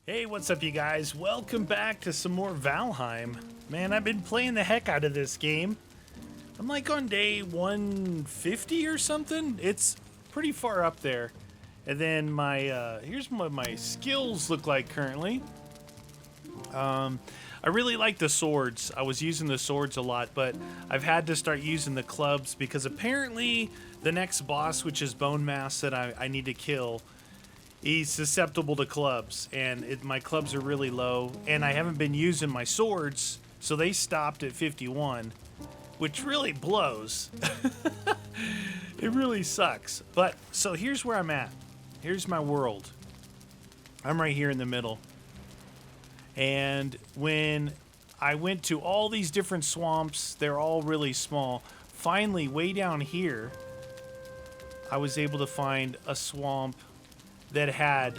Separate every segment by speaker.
Speaker 1: Hey, what's up, you guys? Welcome back to some more Valheim. Man, I've been playing the heck out of this game. I'm like on day 150 or something. It's pretty far up there. And then here's what my skills look like currently. I really like the swords. I was using the swords a lot, but I've had to start using the clubs because apparently the next boss, which is Bone Mass that I need to kill, he's susceptible to clubs, and my clubs are really low, and I haven't been using my swords, so they stopped at 51, which really blows. It really sucks. But, so here's where I'm at. Here's my world. I'm right here in the middle. And when I went to all these different swamps, they're all really small. Finally, way down here, I was able to find a swamp that had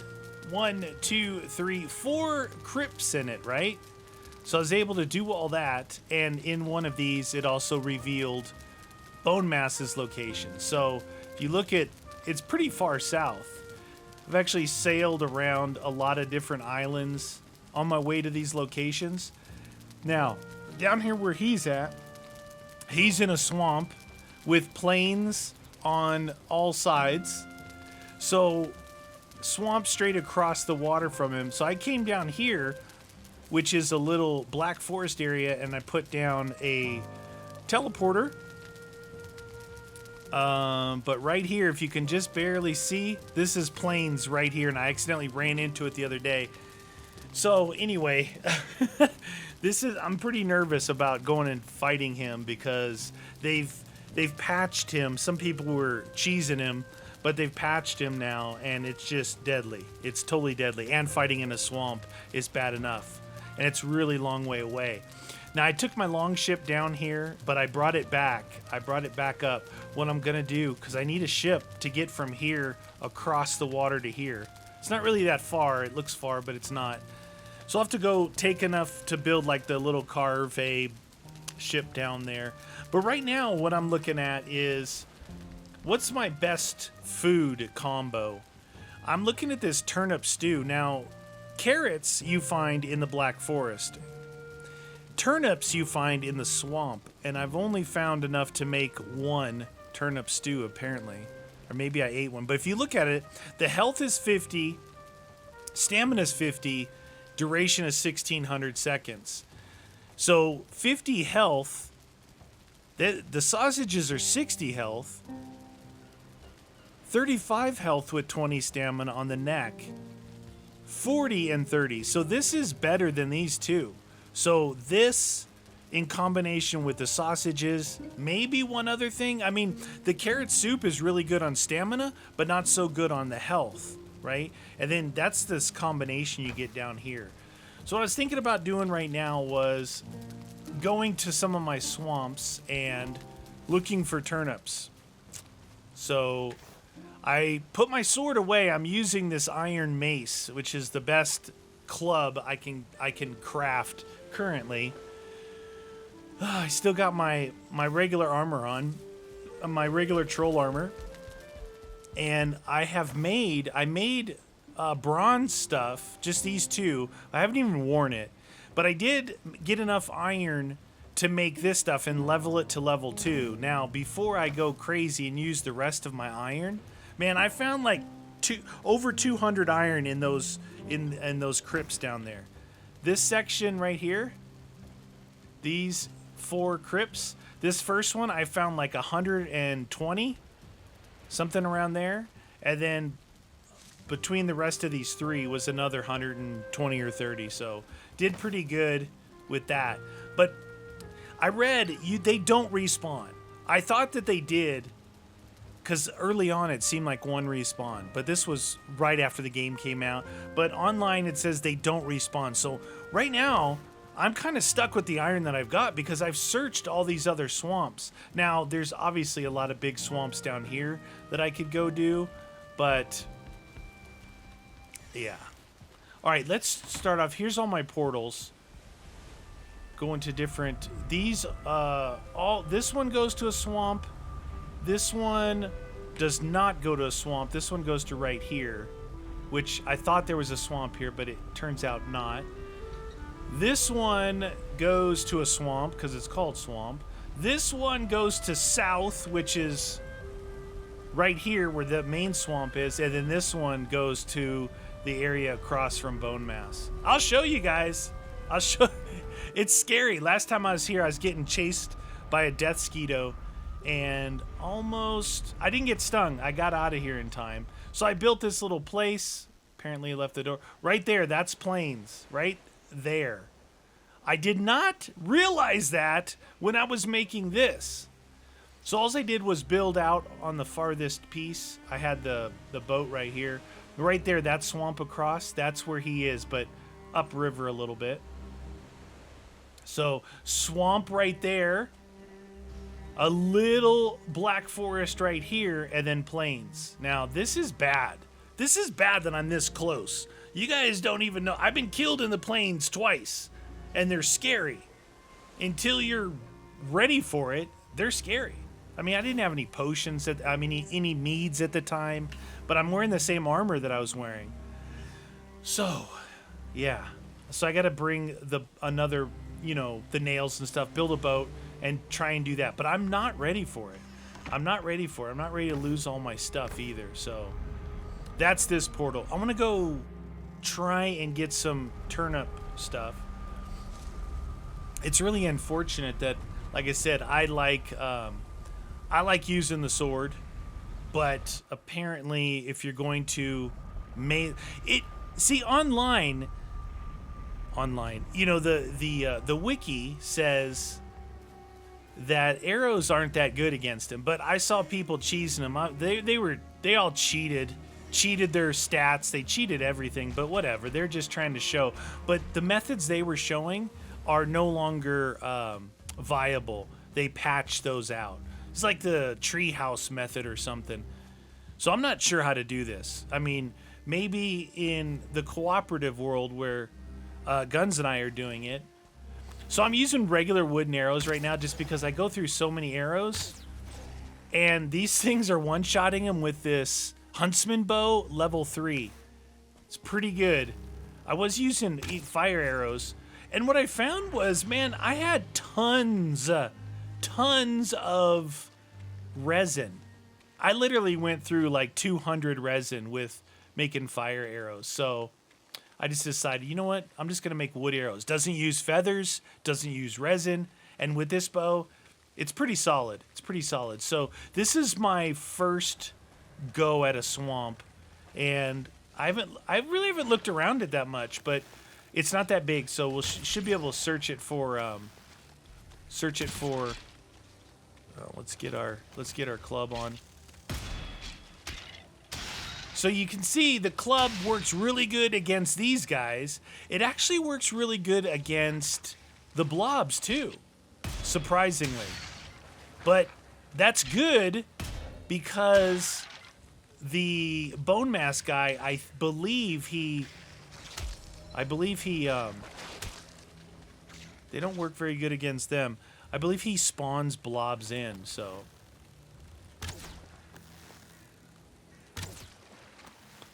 Speaker 1: 4 crypts in it, right? So I was able to do all that, and in one of these, it also revealed Bone Mass's location. So if you look at, it's pretty far south. I've actually sailed around a lot of different islands on my way to these locations. Now, down here where he's at, he's in a swamp with plains on all sides. So swamp straight across the water from him. So I came down here, which is a little black forest area, and I put down a teleporter. But right here, if you can just barely see, this is plains right here, and I accidentally ran into it the other day. So anyway, I'm pretty nervous about going and fighting him because they've patched him. Some people were cheesing him, but they've patched him now, and it's just deadly. It's totally deadly. And fighting in a swamp is bad enough. And it's really long way away. Now, I took my long ship down here, but I brought it back. I brought it back up. What I'm going to do, because I need a ship to get from here across the water to here. It's not really that far. It looks far, but it's not. So I'll have to go take enough to build like the little carve ship down there. But right now, what I'm looking at is, what's my best food combo? I'm looking at this turnip stew. Now, carrots you find in the Black Forest. Turnips you find in the swamp. And I've only found enough to make one turnip stew, apparently. Or maybe I ate one. But if you look at it, the health is 50, stamina is 50, duration is 1600 seconds. So 50 health, the sausages are 60 health, 35 health with 20 stamina on the neck, 40 and 30. So this is better than these two. So this, in combination with the sausages, maybe one other thing. I mean, the carrot soup is really good on stamina, but not so good on the health, right? And then that's this combination you get down here. So what I was thinking about doing right now was going to some of my swamps and looking for turnips. So I put my sword away. I'm using this iron mace, which is the best club I can craft currently. I still got my regular armor on, my regular troll armor, and I made bronze stuff, just these two. I haven't even worn it, but I did get enough iron to make this stuff and level it to level 2. Now, before I go crazy and use the rest of my iron, man, I found like over 200 iron in those crypts down there. This section right here, these 4 crypts, this first one I found like 120, something around there, and then between the rest of these 3 was another 120 or 30, so did pretty good with that. But I read they don't respawn. I thought that they did, because early on it seemed like one respawn, but this was right after the game came out. But online it says they don't respawn. So right now I'm kind of stuck with the iron that I've got because I've searched all these other swamps. Now there's obviously a lot of big swamps down here that I could go do, but yeah. All right, let's start off. Here's all my portals. Going to different, this one goes to a swamp. This one does not go to a swamp. This one goes to right here. which I thought there was a swamp here, but it turns out not. This one goes to a swamp because it's called swamp. This one goes to south, which is right here where the main swamp is, and then this one goes to the area across from Bone Mass. I'll show you guys. I'll show. It's scary. Last time I was here, I was getting chased by a death skeeto, and I didn't get stung. I got out of here in time. So I built this little place. Apparently I left the door. Right there, that's plains. Right there. I did not realize that when I was making this. So all I did was build out on the farthest piece. I had the boat right here. Right there, that swamp across, that's where he is, but upriver a little bit. So swamp right there, a little black forest right here, and then plains. Now, this is bad. This is bad that I'm this close. You guys don't even know. I've been killed in the plains twice, and they're scary. Until you're ready for it, they're scary. I mean, I didn't have any potions, any meads at the time, but I'm wearing the same armor that I was wearing. So, yeah. So I got to bring another, the nails and stuff, build a boat, and try and do that. But I'm not ready for it. I'm not ready to lose all my stuff either. So that's this portal. I want to go try and get some turnip stuff. It's really unfortunate that, like I said, I like using the sword, but apparently if you're going to online, the wiki says that arrows aren't that good against him, but I saw people cheesing them. They all cheated their stats. They cheated everything, but whatever. They're just trying to show. But the methods they were showing are no longer viable. They patched those out. It's like the treehouse method or something. So I'm not sure how to do this. I mean, maybe in the cooperative world where Guns and I are doing it. So I'm using regular wooden arrows right now just because I go through so many arrows. And these things are one-shotting them with this Huntsman bow level 3. It's pretty good. I was using fire arrows. And what I found was, man, I had tons of resin. I literally went through like 200 resin with making fire arrows. So I just decided, you know what? I'm just going to make wood arrows. Doesn't use feathers, doesn't use resin. And with this bow, it's pretty solid. So this is my first go at a swamp. And I really haven't looked around it that much, but it's not that big. So we should be able to search it for, let's get our club on. So you can see the club works really good against these guys. It actually works really good against the blobs too, surprisingly. But that's good because the bone mass guy, I believe he they don't work very good against them. I believe he spawns blobs in, so.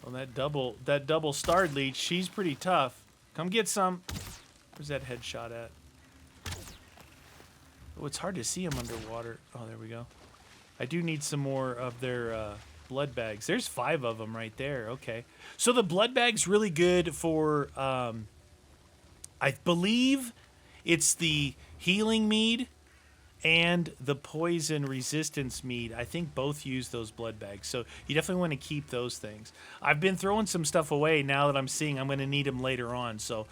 Speaker 1: Well, that double starred leech, she's pretty tough. Come get some. Where's that headshot at? Oh, it's hard to see him underwater. Oh, there we go. I do need some more of their blood bags. There's 5 of them right there. Okay. So the blood bag's really good for, I believe it's the healing mead and the poison resistance mead. I think both use those blood bags. So you definitely want to keep those things. I've been throwing some stuff away now that I'm seeing I'm going to need them later on. So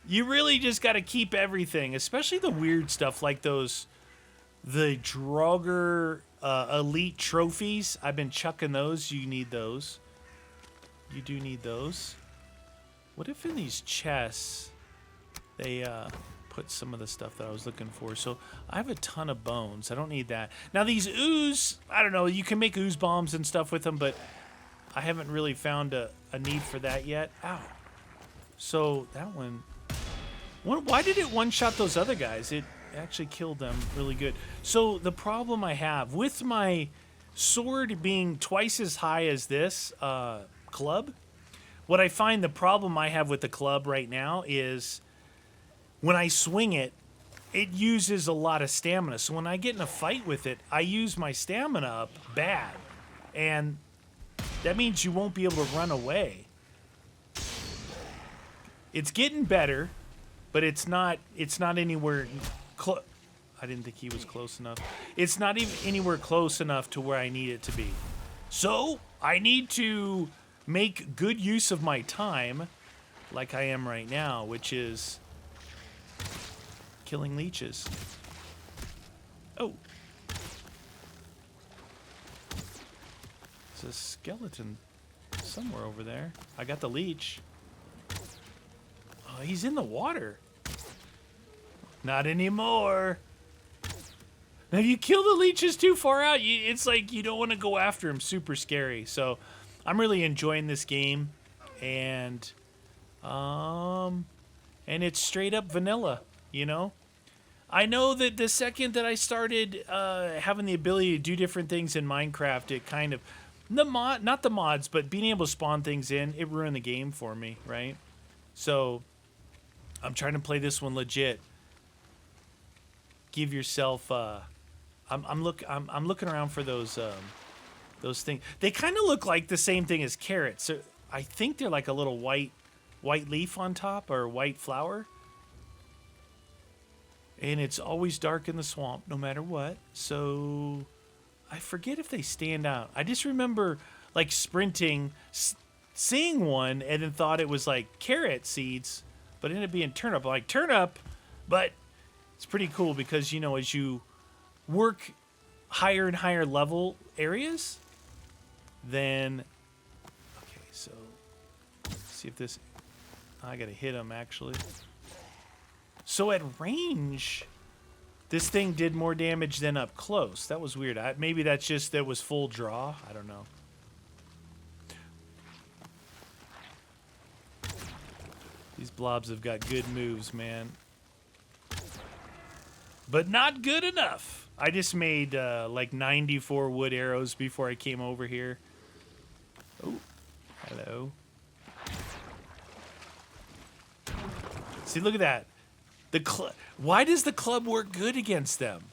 Speaker 1: you really just got to keep everything, especially the weird stuff like the Draugr elite trophies. I've been chucking those. You need those. You do need those. What if in these chests they put some of the stuff that I was looking for? So I have a ton of bones. I don't need that. Now these ooze, I don't know, you can make ooze bombs and stuff with them, but I haven't really found a need for that yet. Ow. So that one, why did it one-shot those other guys? It actually killed them really good. So the problem I have with my sword being twice as high as this club, what I find the problem I have with the club right now is when I swing it, it uses a lot of stamina. So when I get in a fight with it, I use my stamina up bad. And that means you won't be able to run away. It's getting better, but it's not anywhere close. I didn't think he was close enough. It's not even anywhere close enough to where I need it to be. So I need to make good use of my time like I am right now, which is killing leeches. Oh. There's a skeleton somewhere over there. I got the leech. Oh, he's in the water. Not anymore. Now, if you kill the leeches too far out, it's like you don't want to go after him. Super scary. So I'm really enjoying this game. And it's straight up vanilla, you know? I know that the second that I started having the ability to do different things in Minecraft, it kind of, not the mods, but being able to spawn things in, it ruined the game for me, right? So I'm trying to play this one legit. Give yourself, I'm looking around for those things. They kind of look like the same thing as carrots. So I think they're like a little white leaf on top or white flower. And it's always dark in the swamp, no matter what. So I forget if they stand out. I just remember like sprinting, seeing one, and then thought it was like carrot seeds, but it ended up being turnip. Like turnip, but it's pretty cool because, you know, as you work higher and higher level areas, then... Okay, so... Let's see if this... I gotta hit him, actually. So at range, this thing did more damage than up close. That was weird. Maybe that's just that was full draw. I don't know. These blobs have got good moves, man. But not good enough. I just made like 94 wood arrows before I came over here. Oh, hello. See, look at that. Why does the club work good against them?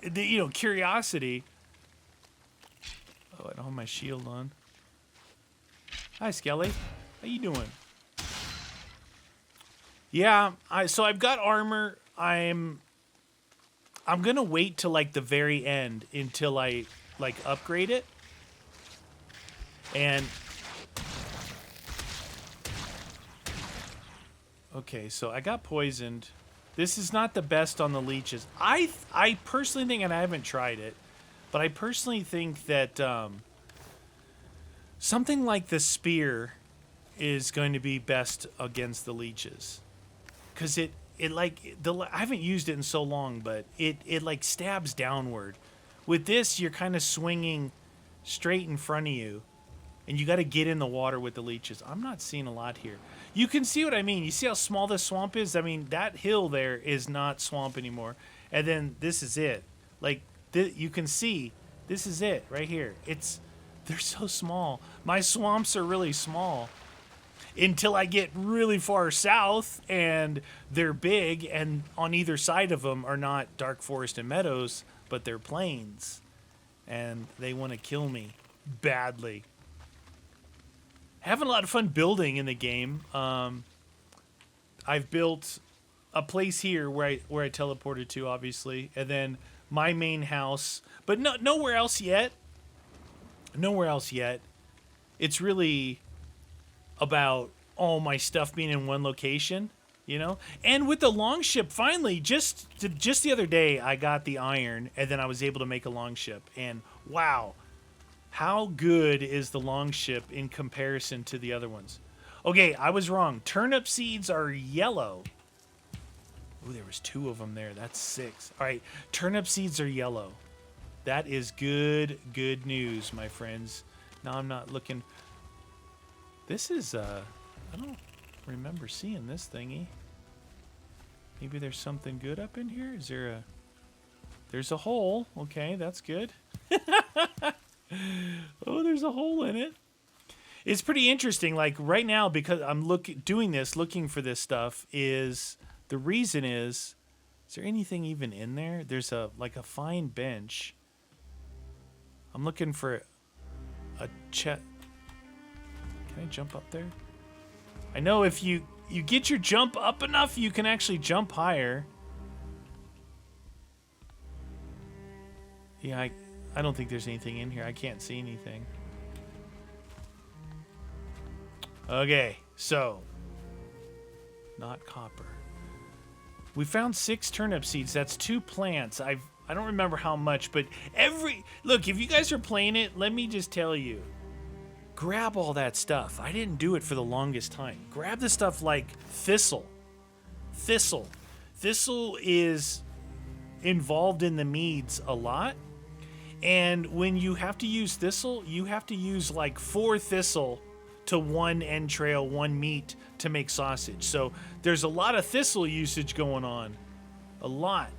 Speaker 1: You know, curiosity. Oh, I don't have my shield on. Hi, Skelly. How you doing? Yeah, so I've got armor. I'm gonna wait till like the very end until I like upgrade it. And okay, so I got poisoned. This is not the best on the leeches. I personally think, and I haven't tried it, but I personally think that something like the spear is going to be best against the leeches, because I haven't used it in so long, but it like stabs downward. With this, you're kind of swinging straight in front of you, and you got to get in the water with the leeches. I'm not seeing a lot here. You can see what I mean. You see how small this swamp is? I mean, that hill there is not swamp anymore. And then this is it. Like, you can see, this is it right here. They're so small. My swamps are really small. Until I get really far south, and they're big, and on either side of them are not dark forest and meadows, but they're plains. And they want to kill me badly. Having a lot of fun building in the game. I've built a place here where I teleported to, obviously, and then my main house, but nowhere else yet. Nowhere else yet. It's really about all my stuff being in one location, you know. And with the longship, finally, just the other day, I got the iron, and then I was able to make a longship. And wow. How good is the longship in comparison to the other ones? Okay, I was wrong. Turnip seeds are yellow. Oh, there was 2 of them there. That's 6. All right, turnip seeds are yellow. That is good news, my friends. Now I'm not looking. This is, I don't remember seeing this thingy. Maybe there's something good up in here? Is there a... There's a hole. Okay, that's good. Oh, there's a hole in it. It's pretty interesting. Like right now, because I'm looking for this stuff. Is the reason is there anything even in there? There's a fine bench. I'm looking for a chest. Can I jump up there? I know if you get your jump up enough, you can actually jump higher. Yeah, I don't think there's anything in here. I can't see anything. Okay, so not copper. We found 6 turnip seeds. That's 2 plants. I don't remember how much, but look, if you guys are playing it, let me just tell you. Grab all that stuff. I didn't do it for the longest time. Grab the stuff like thistle. Thistle is involved in the meads a lot. And when you have to use thistle, you have to use like 4 thistle to 1 entrail, 1 meat to make sausage. So there's a lot of thistle usage going on. A lot.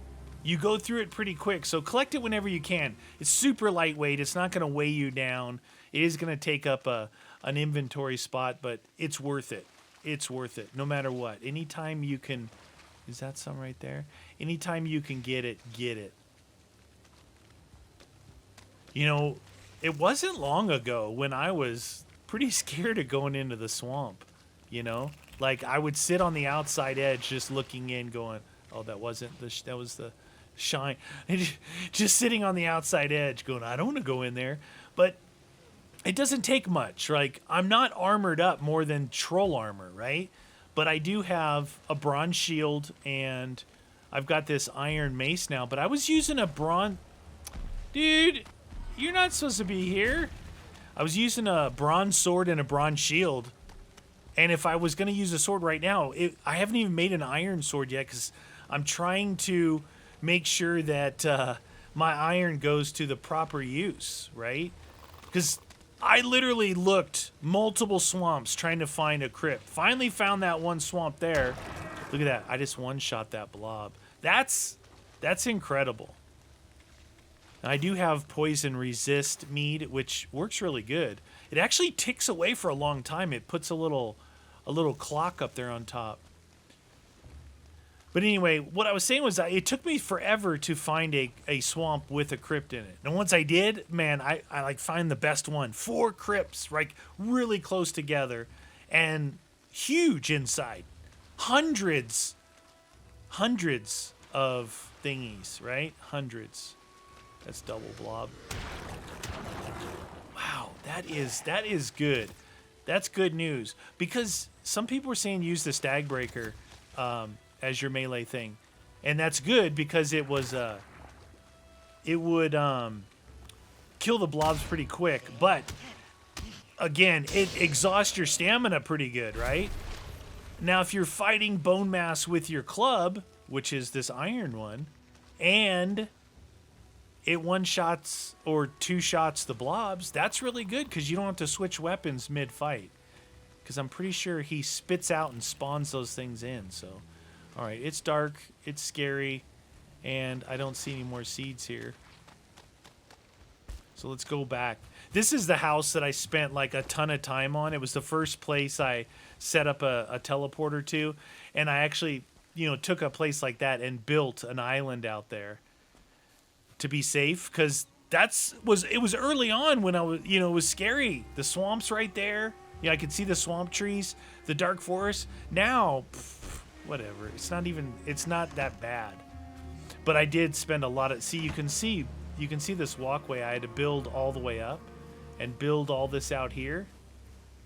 Speaker 1: You go through it pretty quick. So collect it whenever you can. It's super lightweight. It's not going to weigh you down. It is going to take up an inventory spot, but it's worth it. It's worth it, no matter what. Anytime you can... Is that some right there? Anytime you can get it, get it. You know, it wasn't long ago when I was pretty scared of going into the swamp, you know? Like, I would sit on the outside edge just looking in going, oh, that wasn't that was the shine. Just sitting on the outside edge going, I don't want to go in there. But it doesn't take much. Like, I'm not armored up more than troll armor, right? But I do have a bronze shield, and I've got this iron mace now. But I was using a bronze... Dude, you're not supposed to be here. I was using a bronze sword and a bronze shield. And if I was going to use a sword right now, I haven't even made an iron sword yet because I'm trying to make sure that my iron goes to the proper use, right? Because I literally looked multiple swamps trying to find a crypt. Finally found that one swamp there. Look at that. I just one-shot that blob. That's incredible. I do have poison resist mead, which works really good. It actually ticks away for a long time. It puts a little clock up there on top. But anyway, what I was saying was that it took me forever to find a swamp with a crypt in it. And once I did, man, I like find the best one. 4 crypts, like really close together and huge inside. Hundreds of thingies, right? Hundreds. That's double blob. Wow, that is good. That's good news. Because some people were saying use the stag breaker as your melee thing. And that's good because it would kill the blobs pretty quick. But again, it exhausts your stamina pretty good, right? Now if you're fighting bone mass with your club, which is this iron one, and it 1-shots or 2-shots the blobs, that's really good because you don't have to switch weapons mid-fight. Because I'm pretty sure he spits out and spawns those things in. So, all right, it's dark, it's scary, and I don't see any more seeds here. So let's go back. This is the house that I spent like a ton of time on. It was the first place I set up a teleporter to, and I actually, took a place like that and built an island out there to be safe, because it was early on when I was, it was scary. The swamp's right there. I could see the swamp trees, the dark forest. Now, whatever. It's not that bad. But I did spend a lot of, you can see this walkway. I had to build all the way up and build all this out here.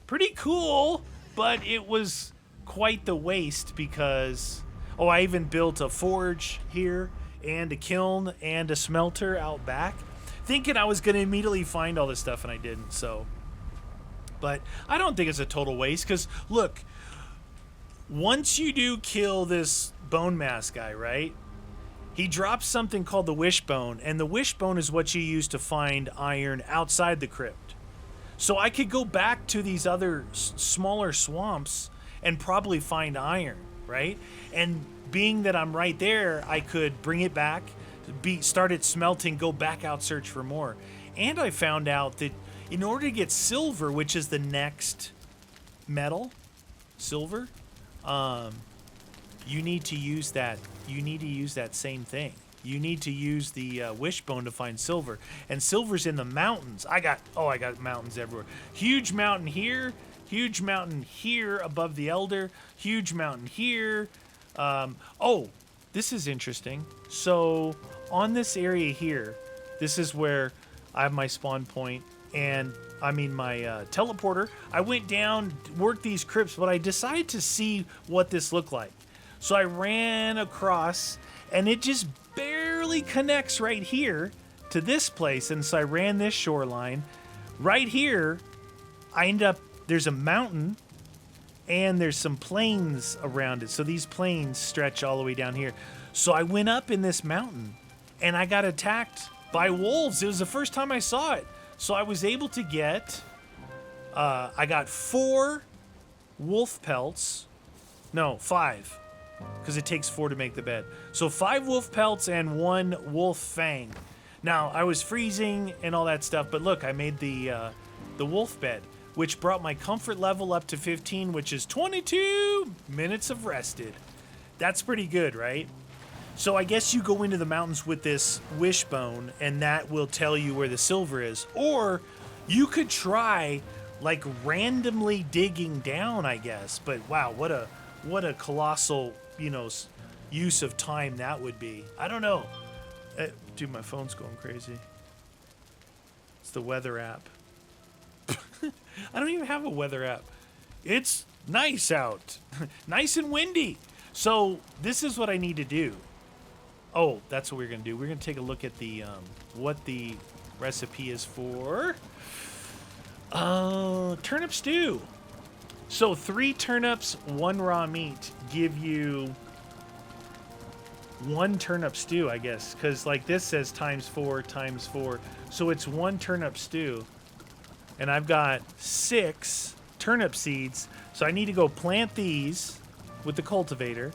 Speaker 1: Pretty cool, but it was quite the waste because, I even built a forge here and a kiln and a smelter out back, thinking I was going to immediately find all this stuff, and I didn't. So, but I don't think it's a total waste because, look, once you do kill this bone mass guy, right, he drops something called the wishbone, and the wishbone is what you use to find iron outside the crypt. So I could go back to these other smaller swamps and probably find iron, right? And being that I'm right there, I could bring it back, start it smelting, go back out, search for more. And I found out that In order to get silver, which is the next metal, silver, you need to use that. You need to use that same thing. You need to use the wishbone to find silver, and silver's in the mountains. I got mountains everywhere. Huge mountain here, huge mountain here above the Elder, huge mountain here. Oh, this is interesting. So on this area here, this is where I have my spawn point, and I mean my teleporter. I went down, worked these crypts, but I decided to see what this looked like. So I ran across, and it just barely connects right here to this place. And so I ran this shoreline. Right here, I end up, there's a mountain, and there's some plains around it. So these plains stretch all the way down here. So I went up in this mountain, and I got attacked by wolves. It was the first time I saw it. So I was able to get, I got 4 wolf pelts. No, 5. Because it takes 4 to make the bed. So 5 wolf pelts and 1 wolf fang. Now, I was freezing and all that stuff, but look, I made the wolf bed, which brought my comfort level up to 15, which is 22 minutes of rested. That's pretty good, right? So I guess you go into the mountains with this wishbone, and that will tell you where the silver is. Or you could try, like, randomly digging down, I guess. But wow, what a colossal, use of time that would be. I don't know. Dude, my phone's going crazy. It's the weather app. I don't even have a weather app. It's nice out. Nice and windy. So this is what I need to do. Oh, that's what we're going to do. We're going to take a look at the what the recipe is for turnip stew. So 3 turnips, 1 raw meat give you 1 turnip stew, I guess, because like this says times 4 times 4. So it's 1 turnip stew. And I've got 6 turnip seeds. So I need to go plant these with the cultivator,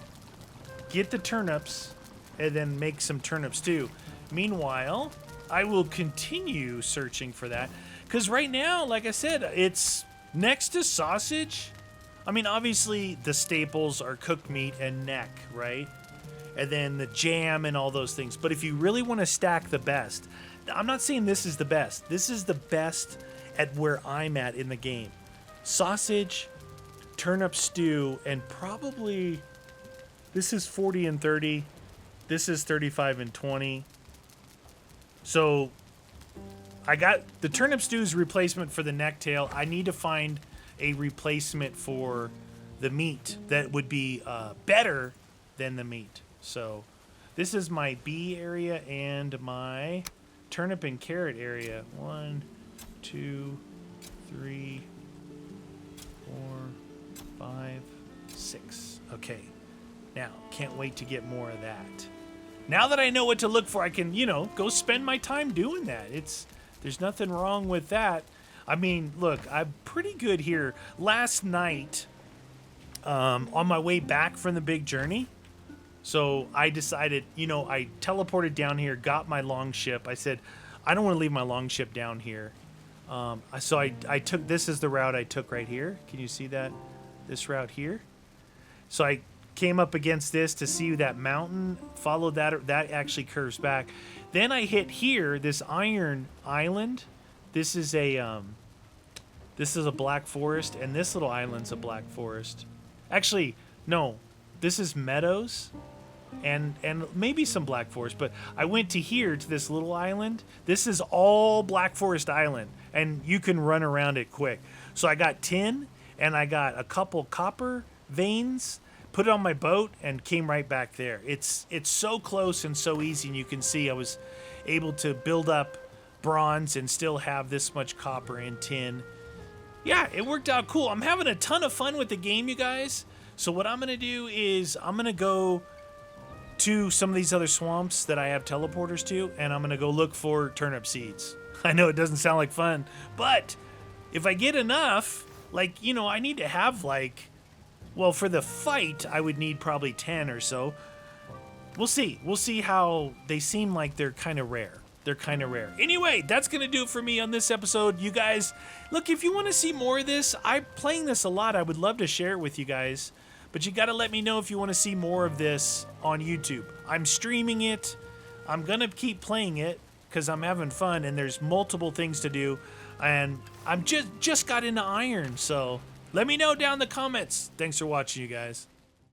Speaker 1: get the turnips, and then make some turnip stew. Meanwhile, I will continue searching for that. Because right now, like I said, it's next to sausage. I mean, obviously, the staples are cooked meat and neck, right? And then the jam and all those things. But if you really want to stack the best, I'm not saying this is the best. This is the best at where I'm at in the game. Sausage, turnip stew, and probably this is 40 and 30. This is 35 and 20. So I got the turnip stew's replacement for the necktail. I need to find a replacement for the meat that would be better than the meat. So this is my bee area and my turnip and carrot area. 1, 2, 3, 4, 5, 6. Okay. Now, can't wait to get more of that. Now that I know what to look for, I can, go spend my time doing that. There's nothing wrong with that. I mean, look, I'm pretty good here. Last night, on my way back from the big journey, so I decided, I teleported down here, got my long ship. I said, I don't want to leave my long ship down here. So I took, this is the route I took right here. Can you see that? This route here. So I came up against this to see that mountain, followed that actually curves back. Then I hit here, this iron island. This is a black forest, and this little island's a black forest. Actually, no, this is meadows and maybe some black forest, but I went to here to this little island. This is all black forest island, and you can run around it quick. So I got tin, and I got a couple copper veins, put it on my boat, and came right back there. It's so close and so easy, and you can see I was able to build up bronze and still have this much copper and tin. Yeah, it worked out cool. I'm having a ton of fun with the game, you guys. So what I'm going to do is I'm going to go to some of these other swamps that I have teleporters to, and I'm going to go look for turnip seeds. I know it doesn't sound like fun, but if I get enough, I need to have for the fight, I would need probably 10 or so. We'll see. We'll see how they seem like they're kind of rare. they're kind of rare. Anyway, that's going to do it for me on this episode. You guys, look, if you want to see more of this, I'm playing this a lot. I would love to share it with you guys. But you got to let me know if you want to see more of this on YouTube. I'm streaming it. I'm going to keep playing it because I'm having fun and there's multiple things to do. And I'm just got into iron. So let me know down in the comments. Thanks for watching, you guys.